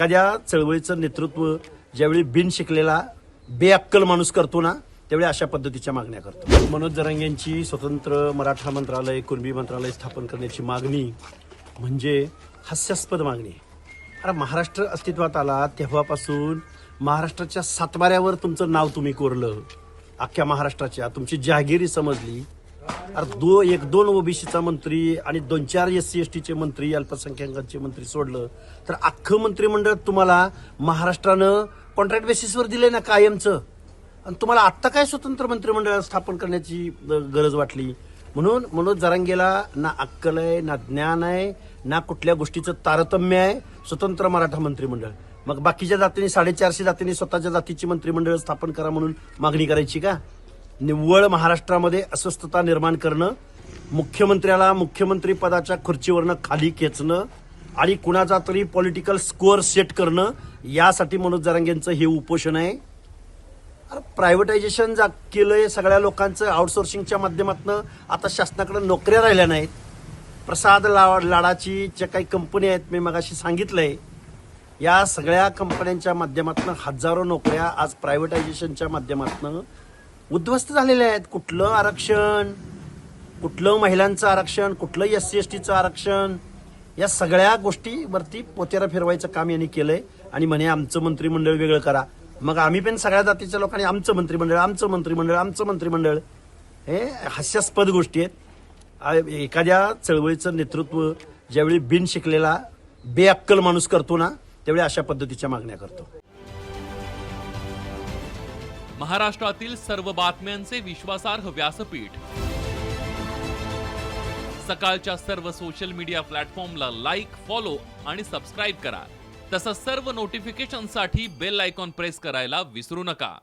एखाद्या चळवळीचं नेतृत्व ज्यावेळी बिन शिकलेला बेअक्कल माणूस करतो ना, त्यावेळी अशा पद्धतीच्या मागण्या करतो. मनोज जरांगे यांची स्वतंत्र मराठा मंत्रालय, कुणबी मंत्रालय स्थापन करण्याची मागणी म्हणजे हास्यास्पद मागणी आहे. अरे महाराष्ट्र अस्तित्वात आला तेव्हापासून महाराष्ट्राच्या सातबाऱ्यावर तुमचं नाव तुम्ही कोरलं, अख्ख्या महाराष्ट्राच्या तुमची जहागिरी समजली. अरे एक दोन ओबीसीचा मंत्री आणि 2-4 SC STचे मंत्री, अल्पसंख्याकांचे मंत्री सोडलं तर अख्खं मंत्रिमंडळ तुम्हाला महाराष्ट्रानं कॉन्ट्रॅक्ट बेसिसवर दिले ना कायमचं. आणि तुम्हाला आत्ता काय स्वतंत्र मंत्रिमंडळ स्थापन करण्याची गरज वाटली? म्हणून मनोज जरांगेला ना अक्कल आहे, ना ज्ञान आहे, ना कुठल्या गोष्टीचं तारतम्य आहे. स्वतंत्र मराठा मंत्रिमंडळ, मग बाकीच्या जातींनी 450 जातींनी स्वतःच्या जातीची मंत्रिमंडळ स्थापन करा म्हणून मागणी करायची का? निव्वळ महाराष्ट्रामध्ये अस्वस्थता निर्माण करणं, मुख्यमंत्र्याला मुख्यमंत्री पदाच्या खुर्चीवरनं खाली खेचणं आणि कुणाचा तरी पॉलिटिकल स्कोअर सेट करणं, यासाठी मनोज जरांगेंचं हे उपोषण आहे. अरे प्रायव्हेटायझेशन केलंय सगळ्या लोकांचं आउटसोर्सिंगच्या माध्यमातून. आता शासनाकडे नोकऱ्या राहिल्या नाहीत. प्रसाद लाडाची ज्या काही कंपनी आहेत, मी मगाशी सांगितलंय, या सगळ्या कंपन्यांच्या माध्यमातून हजारो नोकऱ्या आज प्रायव्हेटायझेशनच्या माध्यमातून उद्ध्वस्त झालेले आहेत. कुठलं आरक्षण, कुठलं महिलांचं आरक्षण, कुठलं SC STचं आरक्षण, या सगळ्या गोष्टीवरती पोतेरा फिरवायचं काम यांनी केलंय. आणि म्हणे आमचं मंत्रिमंडळ वेगळं करा. मग आम्ही पण सगळ्या जातीच्या लोकांनी आमचं मंत्रिमंडळ, आमचं मंत्रिमंडळ, आमचं मंत्रिमंडळ, हे हास्यास्पद गोष्टी आहेत. एखाद्या चळवळीचं नेतृत्व ज्यावेळी बिन शिकलेला बेअक्कल माणूस करतो ना, त्यावेळी अशा पद्धतीच्या मागण्या करतो. महाराष्ट्रातील सर्व बातम्यांचे विश्वासार्ह व्यासपीठ, सकाळच्या सर्व सोशल मीडिया प्लॅटफॉर्मला लाईक, फॉलो आणि सबस्क्राईब करा. तसंच सर्व नोटिफिकेशनसाठी बेल आयकॉन प्रेस करायला विसरू नका.